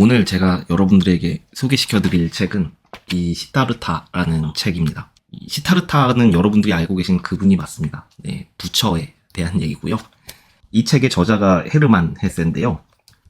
오늘 제가 여러분들에게 소개시켜드릴 책은 이 시타르타라는 책입니다. 이 시타르타는 여러분들이 알고 계신 그분이 맞습니다. 네, 부처에 대한 얘기고요. 이 책의 저자가 헤르만 헤세인데요.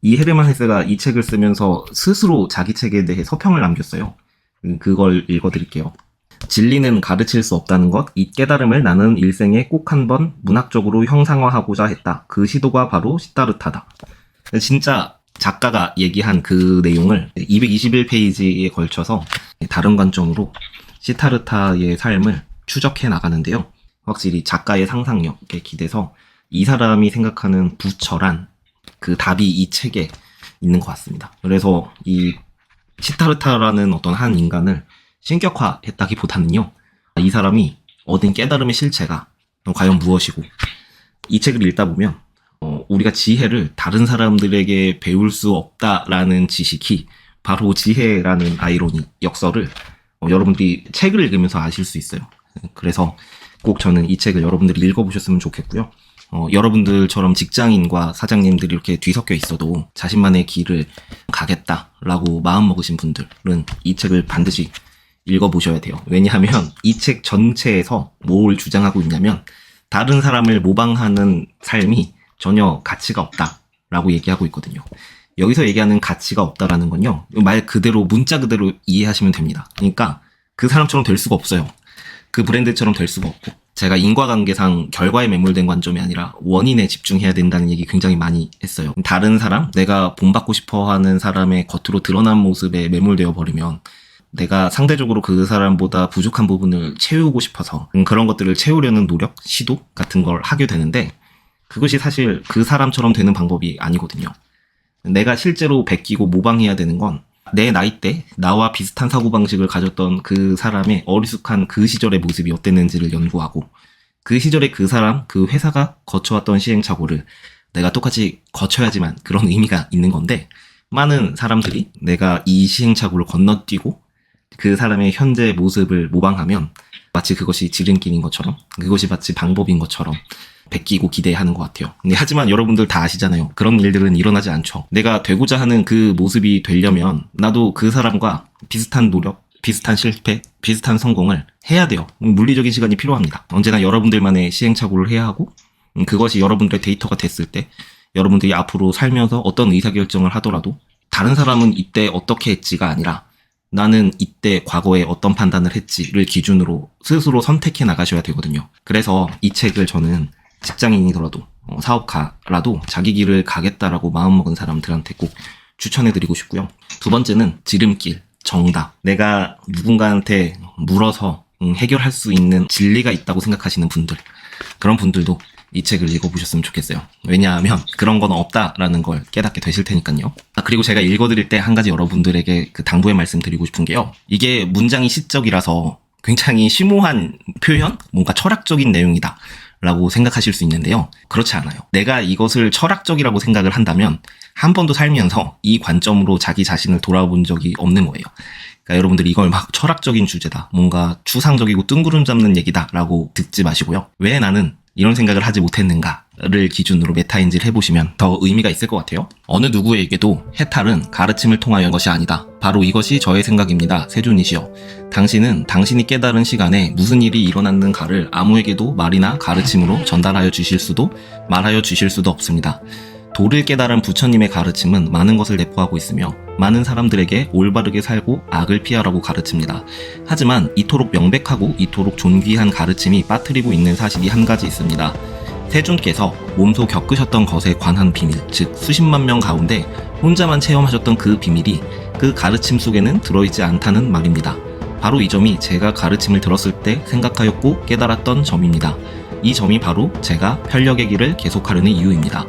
이 헤르만 헤세가 이 책을 쓰면서 스스로 자기 책에 대해 서평을 남겼어요. 그걸 읽어드릴게요. 진리는 가르칠 수 없다는 것, 이 깨달음을 나는 일생에 꼭 한 번 문학적으로 형상화하고자 했다. 그 시도가 바로 시타르타다. 진짜 작가가 얘기한 그 내용을 221페이지에 걸쳐서 다른 관점으로 시타르타의 삶을 추적해 나가는데요. 확실히 작가의 상상력에 기대서 이 사람이 생각하는 부처란 그 답이 이 책에 있는 것 같습니다. 그래서 이 시타르타라는 어떤 한 인간을 신격화했다기보다는요, 이 사람이 얻은 깨달음의 실체가 과연 무엇이고, 이 책을 읽다 보면 우리가 지혜를 다른 사람들에게 배울 수 없다라는 지식이 바로 지혜라는 아이러니, 역설을 여러분들이 책을 읽으면서 아실 수 있어요. 그래서 꼭 저는 이 책을 여러분들이 읽어보셨으면 좋겠고요. 여러분들처럼 직장인과 사장님들이 이렇게 뒤섞여 있어도 자신만의 길을 가겠다라고 마음먹으신 분들은 이 책을 반드시 읽어보셔야 돼요. 왜냐하면 이 책 전체에서 뭘 주장하고 있냐면 다른 사람을 모방하는 삶이 전혀 가치가 없다라고 얘기하고 있거든요. 여기서 얘기하는 가치가 없다라는 건요, 말 그대로 문자 그대로 이해하시면 됩니다. 그러니까 그 사람처럼 될 수가 없어요. 그 브랜드처럼 될 수가 없고, 제가 인과관계상 결과에 매몰된 관점이 아니라 원인에 집중해야 된다는 얘기 굉장히 많이 했어요. 다른 사람, 내가 본받고 싶어하는 사람의 겉으로 드러난 모습에 매몰되어 버리면 내가 상대적으로 그 사람보다 부족한 부분을 채우고 싶어서 그런 것들을 채우려는 노력, 시도 같은 걸 하게 되는데, 그것이 사실 그 사람처럼 되는 방법이 아니거든요. 내가 실제로 베끼고 모방해야 되는 건 내 나이 때 나와 비슷한 사고방식을 가졌던 그 사람의 어리숙한 그 시절의 모습이 어땠는지를 연구하고, 그 시절에 그 사람, 그 회사가 거쳐왔던 시행착오를 내가 똑같이 거쳐야지만 그런 의미가 있는 건데, 많은 사람들이 내가 이 시행착오를 건너뛰고 그 사람의 현재 모습을 모방하면 마치 그것이 지름길인 것처럼, 그것이 마치 방법인 것처럼 베끼고 기대하는 것 같아요. 근데 하지만 여러분들 다 아시잖아요. 그런 일들은 일어나지 않죠. 내가 되고자 하는 그 모습이 되려면 나도 그 사람과 비슷한 노력, 비슷한 실패, 비슷한 성공을 해야 돼요. 물리적인 시간이 필요합니다. 언제나 여러분들만의 시행착오를 해야 하고, 그것이 여러분들의 데이터가 됐을 때 여러분들이 앞으로 살면서 어떤 의사결정을 하더라도 다른 사람은 이때 어떻게 했지가 아니라 나는 이때 과거에 어떤 판단을 했지를 기준으로 스스로 선택해 나가셔야 되거든요. 그래서 이 책을 저는 직장인이더라도 사업가라도 자기 길을 가겠다라고 마음먹은 사람들한테 꼭 추천해드리고 싶고요. 두 번째는 지름길, 정답. 내가 누군가한테 물어서 해결할 수 있는 진리가 있다고 생각하시는 분들, 그런 분들도 이 책을 읽어보셨으면 좋겠어요. 왜냐하면 그런 건 없다라는 걸 깨닫게 되실 테니까요. 그리고 제가 읽어드릴 때 한 가지 여러분들에게 그 당부의 말씀 드리고 싶은 게요, 이게 문장이 시적이라서 굉장히 심오한 표현, 뭔가 철학적인 내용이다 라고 생각하실 수 있는데요, 그렇지 않아요. 내가 이것을 철학적이라고 생각을 한다면 한 번도 살면서 이 관점으로 자기 자신을 돌아본 적이 없는 거예요. 그러니까 여러분들이 이걸 막 철학적인 주제다, 뭔가 추상적이고 뜬구름 잡는 얘기다 라고 듣지 마시고요. 왜 나는 이런 생각을 하지 못했는가를 기준으로 메타인지를 해보시면 더 의미가 있을 것 같아요. 어느 누구에게도 해탈은 가르침을 통하여인 것이 아니다. 바로 이것이 저의 생각입니다. 세존이시여. 당신은 당신이 깨달은 시간에 무슨 일이 일어났는가를 아무에게도 말이나 가르침으로 전달하여 주실 수도 말하여 주실 수도 없습니다. 도를 깨달은 부처님의 가르침은 많은 것을 내포하고 있으며 많은 사람들에게 올바르게 살고 악을 피하라고 가르칩니다. 하지만 이토록 명백하고 이토록 존귀한 가르침이 빠뜨리고 있는 사실이 한 가지 있습니다. 세존께서 몸소 겪으셨던 것에 관한 비밀, 즉 수십만 명 가운데 혼자만 체험하셨던 그 비밀이 그 가르침 속에는 들어있지 않다는 말입니다. 바로 이 점이 제가 가르침을 들었을 때 생각하였고 깨달았던 점입니다. 이 점이 바로 제가 편력의 길을 계속하려는 이유입니다.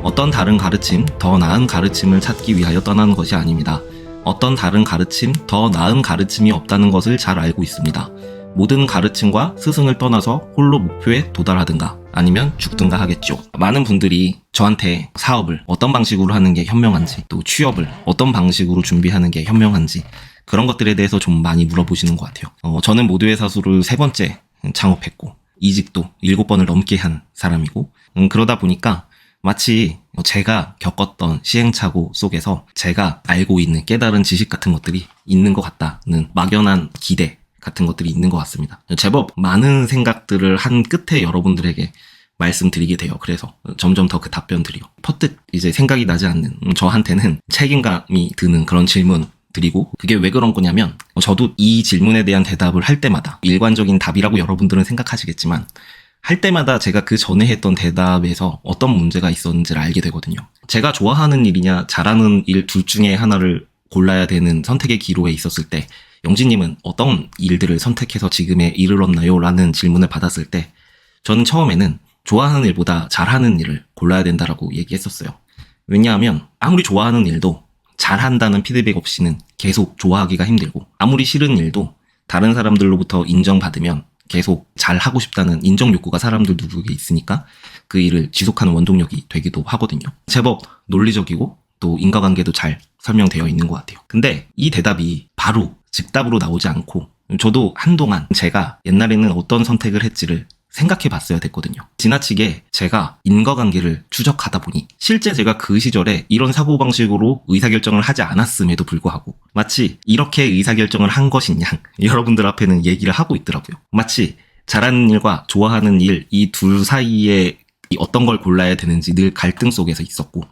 어떤 다른 가르침, 더 나은 가르침을 찾기 위하여 떠나는 것이 아닙니다. 어떤 다른 가르침, 더 나은 가르침이 없다는 것을 잘 알고 있습니다. 모든 가르침과 스승을 떠나서 홀로 목표에 도달하든가 아니면 죽든가 하겠죠. 많은 분들이 저한테 사업을 어떤 방식으로 하는 게 현명한지, 또 취업을 어떤 방식으로 준비하는 게 현명한지, 그런 것들에 대해서 좀 많이 물어보시는 것 같아요. 저는 모두의 사수를 3번째 창업했고 이직도 7번을 넘게 한 사람이고, 그러다 보니까 마치 제가 겪었던 시행착오 속에서 제가 알고 있는 깨달은 지식 같은 것들이 있는 것 같다는 막연한 기대 같은 것들이 있는 것 같습니다. 제법 많은 생각들을 한 끝에 여러분들에게 말씀드리게 돼요. 그래서 점점 더 그 답변들이요. 퍼뜩 이제 생각이 나지 않는 저한테는 책임감이 드는 그런 질문 드리고, 그게 왜 그런 거냐면 저도 이 질문에 대한 대답을 할 때마다 일관적인 답이라고 여러분들은 생각하시겠지만 할 때마다 제가 그 전에 했던 대답에서 어떤 문제가 있었는지를 알게 되거든요. 제가 좋아하는 일이냐 잘하는 일 둘 중에 하나를 골라야 되는 선택의 기로에 있었을 때 영진님은 어떤 일들을 선택해서 지금에 이르렀나요? 라는 질문을 받았을 때 저는 처음에는 좋아하는 일보다 잘하는 일을 골라야 된다라고 얘기했었어요. 왜냐하면 아무리 좋아하는 일도 잘한다는 피드백 없이는 계속 좋아하기가 힘들고, 아무리 싫은 일도 다른 사람들로부터 인정받으면 계속 잘하고 싶다는 인정 욕구가 사람들 누구에게 있으니까 그 일을 지속하는 원동력이 되기도 하거든요. 제법 논리적이고 또 인과관계도 잘 설명되어 있는 것 같아요. 근데 이 대답이 바로 즉답으로 나오지 않고 저도 한동안 제가 옛날에는 어떤 선택을 했지를 생각해 봤어야 됐거든요. 지나치게 제가 인과관계를 추적하다 보니 실제 제가 그 시절에 이런 사고방식으로 의사결정을 하지 않았음에도 불구하고 마치 이렇게 의사결정을 한 것인 양 여러분들 앞에는 얘기를 하고 있더라고요. 마치 잘하는 일과 좋아하는 일 이 둘 사이에 어떤 걸 골라야 되는지 늘 갈등 속에서 있었고,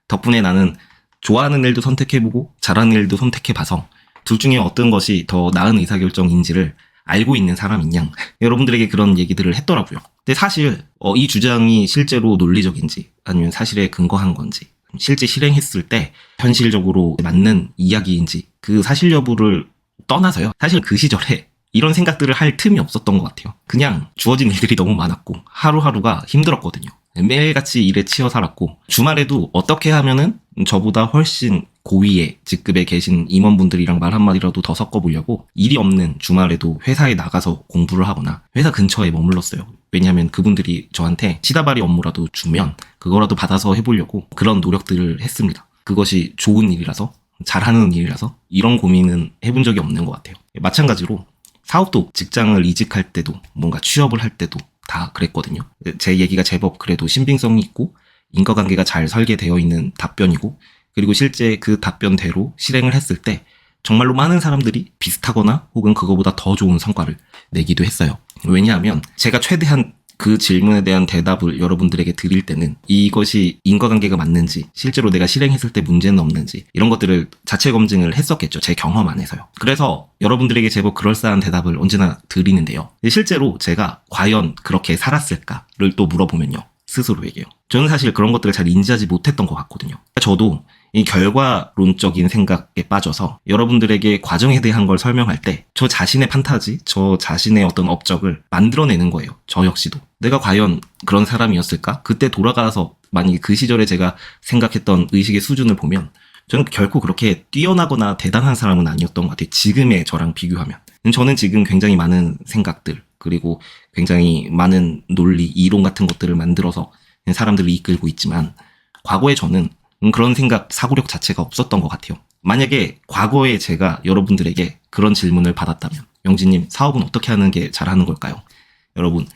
덕분에 나는 좋아하는 일도 선택해보고 잘하는 일도 선택해봐서 둘 중에 어떤 것이 더 나은 의사결정인지를 알고 있는 사람인 양 여러분들에게 그런 얘기들을 했더라고요. 근데 사실 이 주장이 실제로 논리적인지 아니면 사실에 근거한 건지, 실제 실행했을 때 현실적으로 맞는 이야기인지 그 사실 여부를 떠나서요. 사실 그 시절에 이런 생각들을 할 틈이 없었던 것 같아요. 그냥 주어진 일들이 너무 많았고 하루하루가 힘들었거든요. 매일같이 일에 치여 살았고, 주말에도 어떻게 하면은 저보다 훨씬 고위의 직급에 계신 임원분들이랑 말 한마디라도 더 섞어보려고 일이 없는 주말에도 회사에 나가서 공부를 하거나 회사 근처에 머물렀어요. 왜냐하면 그분들이 저한테 시다발이 업무라도 주면 그거라도 받아서 해보려고 그런 노력들을 했습니다. 그것이 좋은 일이라서, 잘하는 일이라서 이런 고민은 해본 적이 없는 것 같아요. 마찬가지로 사업도 직장을 이직할 때도 뭔가 취업을 할 때도 다 그랬거든요. 제 얘기가 제법 그래도 신빙성이 있고 인과관계가 잘 설계되어 있는 답변이고, 그리고 실제 그 답변대로 실행을 했을 때 정말로 많은 사람들이 비슷하거나 혹은 그거보다 더 좋은 성과를 내기도 했어요. 왜냐하면 제가 최대한 그 질문에 대한 대답을 여러분들에게 드릴 때는 이것이 인과관계가 맞는지, 실제로 내가 실행했을 때 문제는 없는지 이런 것들을 자체 검증을 했었겠죠. 제 경험 안에서요. 그래서 여러분들에게 제법 그럴싸한 대답을 언제나 드리는데요. 실제로 제가 과연 그렇게 살았을까를 또 물어보면요. 스스로에게요. 저는 사실 그런 것들을 잘 인지하지 못했던 것 같거든요. 저도 이 결과론적인 생각에 빠져서 여러분들에게 과정에 대한 걸 설명할 때 저 자신의 판타지, 저 자신의 어떤 업적을 만들어내는 거예요. 저 역시도. 내가 과연 그런 사람이었을까? 그때 돌아가서 만약에 그 시절에 제가 생각했던 의식의 수준을 보면 저는 결코 그렇게 뛰어나거나 대단한 사람은 아니었던 것 같아요. 지금의 저랑 비교하면. 저는 지금 굉장히 많은 생각들, 그리고 굉장히 많은 논리, 이론 같은 것들을 만들어서 사람들을 이끌고 있지만 과거에 저는 그런 생각, 사고력 자체가 없었던 것 같아요. 만약에 과거에 제가 여러분들에게 그런 질문을 받았다면, 영진님 사업은 어떻게 하는 게 잘하는 걸까요? 여러분,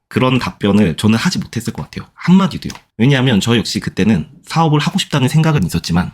그런 답변을 저는 하지 못했을 것 같아요. 한마디도요. 왜냐하면 저 역시 그때는 사업을 하고 싶다는 생각은 있었지만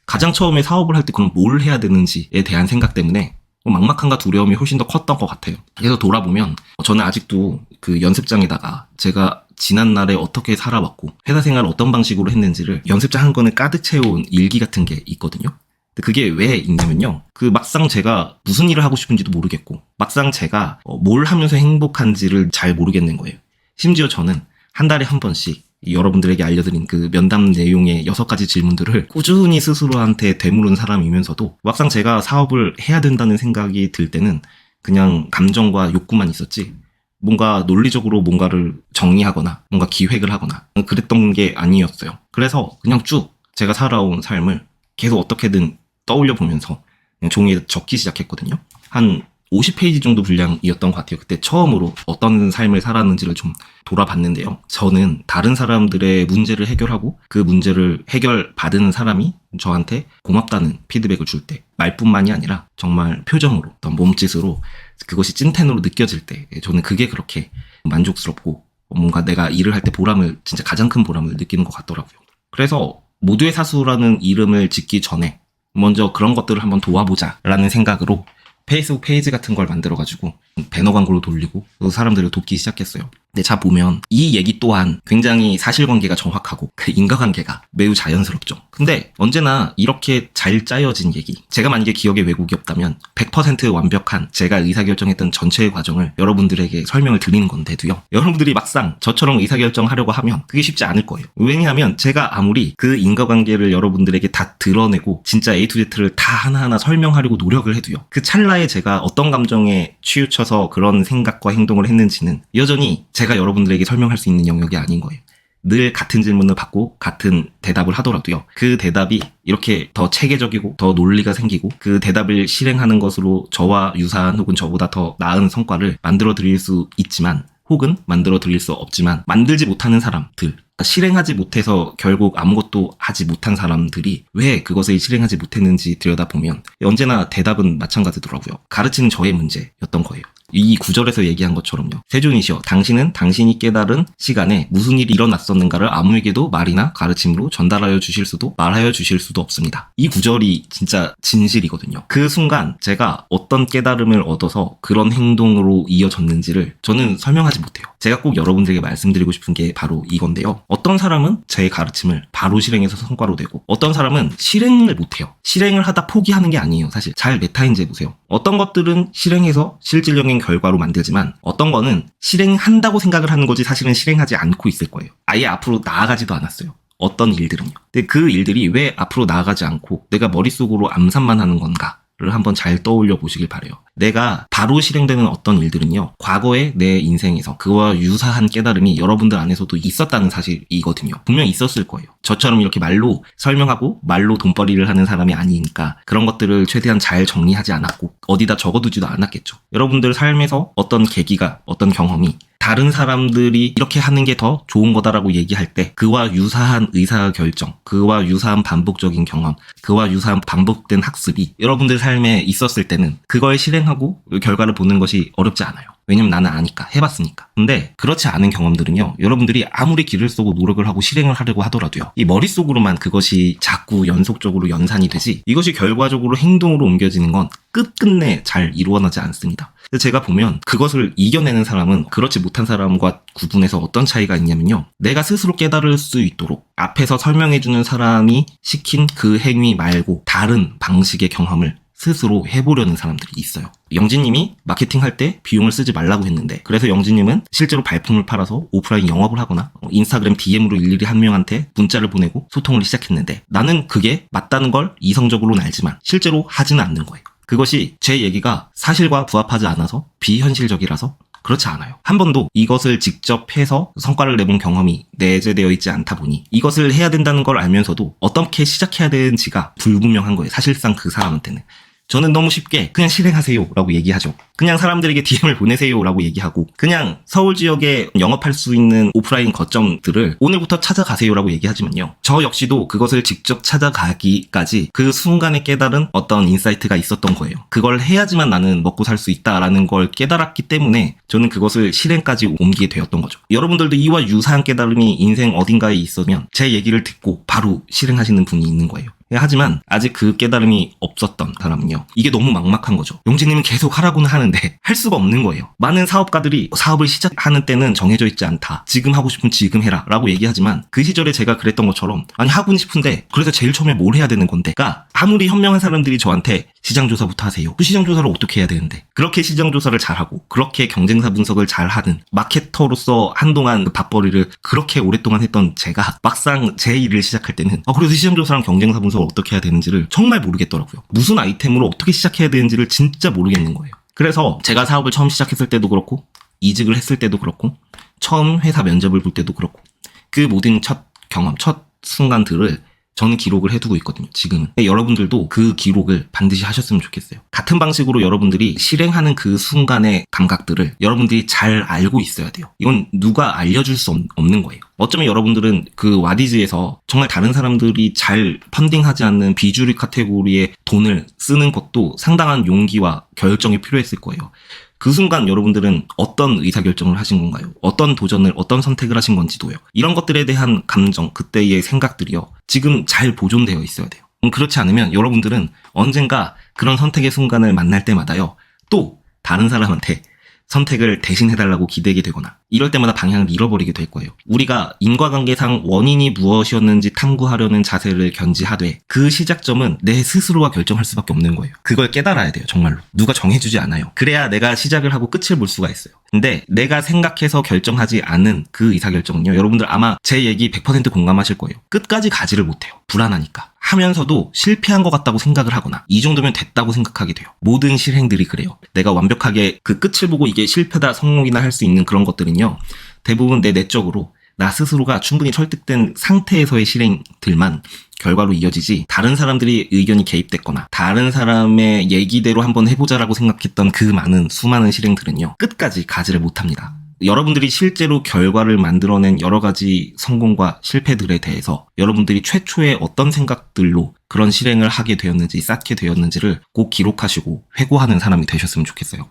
가장 처음에 사업을 할 때 그럼 뭘 해야 되는지에 대한 생각 때문에 막막함과 두려움이 훨씬 더 컸던 것 같아요. 그래서 돌아보면 저는 아직도 그 연습장에다가 제가 지난날에 어떻게 살아왔고 회사 생활을 어떤 방식으로 했는지를 연습장 한 권을 가득 채워온 일기 같은 게 있거든요. 근데 그게 왜 있냐면요. 그 막상 제가 무슨 일을 하고 싶은지도 모르겠고 막상 제가 뭘 하면서 행복한지를 잘 모르겠는 거예요. 심지어 저는 한 달에 한 번씩 여러분들에게 알려드린 그 면담 내용의 6가지 질문들을 꾸준히 스스로한테 되물은 사람이면서도 막상 제가 사업을 해야 된다는 생각이 들 때는 그냥 감정과 욕구만 있었지 뭔가 논리적으로 뭔가를 정리하거나 뭔가 기획을 하거나 그랬던 게 아니었어요. 그래서 그냥 쭉 제가 살아온 삶을 계속 어떻게든 떠올려 보면서 그냥 종이에 적기 시작했거든요. 한 50페이지 정도 분량이었던 것 같아요. 그때 처음으로 어떤 삶을 살았는지를 좀 돌아봤는데요. 저는 다른 사람들의 문제를 해결하고 그 문제를 해결받은 사람이 저한테 고맙다는 피드백을 줄 때 말뿐만이 아니라 정말 표정으로 어떤 몸짓으로 그것이 찐텐으로 느껴질 때 저는 그게 그렇게 만족스럽고 뭔가 내가 일을 할 때 보람을, 진짜 가장 큰 보람을 느끼는 것 같더라고요. 그래서 모두의 사수라는 이름을 짓기 전에 먼저 그런 것들을 한번 도와보자 라는 생각으로 페이스북 페이지 같은 걸 만들어가지고 배너 광고를 돌리고 사람들을 돕기 시작했어요. 근데 자 보면 이 얘기 또한 굉장히 사실관계가 정확하고 그 인과관계가 매우 자연스럽죠. 근데 언제나 이렇게 잘 짜여진 얘기, 제가 만약에 기억에 왜곡이 없다면 100% 완벽한 제가 의사결정했던 전체의 과정을 여러분들에게 설명을 드리는 건데도요, 여러분들이 막상 저처럼 의사결정하려고 하면 그게 쉽지 않을 거예요. 왜냐하면 제가 아무리 그 인과관계를 여러분들에게 다 드러내고 진짜 A to Z를 다 하나하나 설명하려고 노력을 해도요, 그 찰나에 제가 어떤 감정에 치우쳐서 그런 생각과 행동을 했는지는 여전히 제가 여러분들에게 설명할 수 있는 영역이 아닌 거예요. 늘 같은 질문을 받고 같은 대답을 하더라도요, 그 대답이 이렇게 더 체계적이고 더 논리가 생기고 그 대답을 실행하는 것으로 저와 유사한 혹은 저보다 더 나은 성과를 만들어 드릴 수 있지만, 혹은 만들어 드릴 수 없지만, 만들지 못하는 사람들, 실행하지 못해서 결국 아무것도 하지 못한 사람들이 왜 그것을 실행하지 못했는지 들여다보면 언제나 대답은 마찬가지더라고요. 가르치는 저의 문제였던 거예요. 이 구절에서 얘기한 것처럼요. 세존이시여, 당신은 당신이 깨달은 시간에 무슨 일이 일어났었는가를 아무에게도 말이나 가르침으로 전달하여 주실 수도 말하여 주실 수도 없습니다. 이 구절이 진짜 진실이거든요. 그 순간 제가 어떤 깨달음을 얻어서 그런 행동으로 이어졌는지를 저는 설명하지 못해요. 제가 꼭 여러분들에게 말씀드리고 싶은 게 바로 이건데요. 어떤 사람은 제 가르침을 바로 실행해서 성과로 내고, 어떤 사람은 실행을 못해요. 실행을 하다 포기하는 게 아니에요. 사실 잘 메타인지 보세요. 어떤 것들은 실행해서 실질적인 결과로 만들지만 어떤 거는 실행한다고 생각을 하는 거지 사실은 실행하지 않고 있을 거예요. 아예 앞으로 나아가지도 않았어요. 어떤 일들은요. 근데 그 일들이 왜 앞으로 나아가지 않고 내가 머릿속으로 암산만 하는 건가 를 한번 잘 떠올려 보시길 바래요. 내가 바로 실행되는 어떤 일들은요, 과거의 내 인생에서 그와 유사한 깨달음이 여러분들 안에서도 있었다는 사실이거든요. 분명 있었을 거예요. 저처럼 이렇게 말로 설명하고 말로 돈벌이를 하는 사람이 아니니까 그런 것들을 최대한 잘 정리하지 않았고 어디다 적어두지도 않았겠죠. 여러분들 삶에서 어떤 계기가, 어떤 경험이 다른 사람들이 이렇게 하는 게 더 좋은 거다라고 얘기할 때 그와 유사한 의사결정, 그와 유사한 반복적인 경험, 그와 유사한 반복된 학습이 여러분들 삶에 있었을 때는 그걸 실행하고 결과를 보는 것이 어렵지 않아요. 왜냐면 나는 아니까, 해봤으니까. 근데 그렇지 않은 경험들은요, 여러분들이 아무리 길을 쓰고 노력을 하고 실행을 하려고 하더라도요, 이 머릿속으로만 그것이 자꾸 연속적으로 연산이 되지 이것이 결과적으로 행동으로 옮겨지는 건 끝끝내 잘 이루어나지 않습니다. 제가 보면 그것을 이겨내는 사람은 그렇지 못한 사람과 구분해서 어떤 차이가 있냐면요, 내가 스스로 깨달을 수 있도록 앞에서 설명해주는 사람이 시킨 그 행위 말고 다른 방식의 경험을 스스로 해보려는 사람들이 있어요. 영진님이 마케팅할 때 비용을 쓰지 말라고 했는데, 그래서 영진님은 실제로 발품을 팔아서 오프라인 영업을 하거나 인스타그램 DM으로 일일이 한 명한테 문자를 보내고 소통을 시작했는데, 나는 그게 맞다는 걸 이성적으로는 알지만 실제로 하지는 않는 거예요. 그것이 제 얘기가 사실과 부합하지 않아서 비현실적이라서 그렇지 않아요. 한 번도 이것을 직접 해서 성과를 내본 경험이 내재되어 있지 않다 보니 이것을 해야 된다는 걸 알면서도 어떻게 시작해야 되는지가 불분명한 거예요. 사실상 그 사람한테는. 저는 너무 쉽게 그냥 실행하세요 라고 얘기하죠. 그냥 사람들에게 DM을 보내세요 라고 얘기하고, 그냥 서울 지역에 영업할 수 있는 오프라인 거점들을 오늘부터 찾아가세요 라고 얘기하지만요, 저 역시도 그것을 직접 찾아가기까지 그 순간에 깨달은 어떤 인사이트가 있었던 거예요. 그걸 해야지만 나는 먹고 살 수 있다라는 걸 깨달았기 때문에 저는 그것을 실행까지 옮기게 되었던 거죠. 여러분들도 이와 유사한 깨달음이 인생 어딘가에 있으면 제 얘기를 듣고 바로 실행하시는 분이 있는 거예요. 하지만 아직 그 깨달음이 없었던 사람은요, 이게 너무 막막한 거죠. 용진님은 계속 하라고는 하는데 할 수가 없는 거예요. 많은 사업가들이 사업을 시작하는 때는 정해져 있지 않다, 지금 하고 싶으면 지금 해라 라고 얘기하지만, 그 시절에 제가 그랬던 것처럼 아니 하고는 싶은데 그래서 제일 처음에 뭘 해야 되는 건데가, 아무리 현명한 사람들이 저한테 시장조사부터 하세요. 그 시장조사를 어떻게 해야 되는데, 그렇게 시장조사를 잘하고 그렇게 경쟁사 분석을 잘하는 마케터로서 한동안 밥벌이를 그렇게 오랫동안 했던 제가 막상 제 일을 시작할 때는 그래서 시장조사랑 경쟁사 분석을 어떻게 해야 되는지를 정말 모르겠더라고요. 무슨 아이템으로 어떻게 시작해야 되는지를 진짜 모르겠는 거예요. 그래서 제가 사업을 처음 시작했을 때도 그렇고, 이직을 했을 때도 그렇고, 처음 회사 면접을 볼 때도 그렇고, 그 모든 첫 경험, 첫 순간들을 저는 기록을 해두고 있거든요, 지금은. 여러분들도 그 기록을 반드시 하셨으면 좋겠어요. 같은 방식으로 여러분들이 실행하는 그 순간의 감각들을 여러분들이 잘 알고 있어야 돼요. 이건 누가 알려줄 수 없는 거예요. 어쩌면 여러분들은 그 와디즈에서 정말 다른 사람들이 잘 펀딩하지 않는 비주류 카테고리에 돈을 쓰는 것도 상당한 용기와 결정이 필요했을 거예요. 그 순간 여러분들은 어떤 의사결정을 하신 건가요? 어떤 도전을, 어떤 선택을 하신 건지도요. 이런 것들에 대한 감정, 그때의 생각들이요. 지금 잘 보존되어 있어야 돼요. 그렇지 않으면 여러분들은 언젠가 그런 선택의 순간을 만날 때마다요. 또 다른 사람한테 선택을 대신 해달라고 기대게 되거나 이럴 때마다 방향을 잃어버리게 될 거예요. 우리가 인과관계상 원인이 무엇이었는지 탐구하려는 자세를 견지하되 그 시작점은 내 스스로가 결정할 수밖에 없는 거예요. 그걸 깨달아야 돼요. 정말로. 누가 정해주지 않아요. 그래야 내가 시작을 하고 끝을 볼 수가 있어요. 근데 내가 생각해서 결정하지 않은 그 의사결정은요. 여러분들 아마 제 얘기 100% 공감하실 거예요. 끝까지 가지를 못해요. 불안하니까. 하면서도 실패한 것 같다고 생각을 하거나 이 정도면 됐다고 생각하게 돼요. 모든 실행들이 그래요. 내가 완벽하게 그 끝을 보고 이게 실패다 성공이나 할 수 있는 그런 것들은요. 대부분 내 내적으로 나 스스로가 충분히 설득된 상태에서의 실행들만 결과로 이어지지 다른 사람들이 의견이 개입됐거나 다른 사람의 얘기대로 한번 해보자라고 생각했던 그 많은 수많은 실행들은요. 끝까지 가지를 못합니다. 여러분들이 실제로 결과를 만들어낸 여러 가지 성공과 실패들에 대해서 여러분들이 최초에 어떤 생각들로 그런 실행을 하게 되었는지 쌓게 되었는지를 꼭 기록하시고 회고하는 사람이 되셨으면 좋겠어요.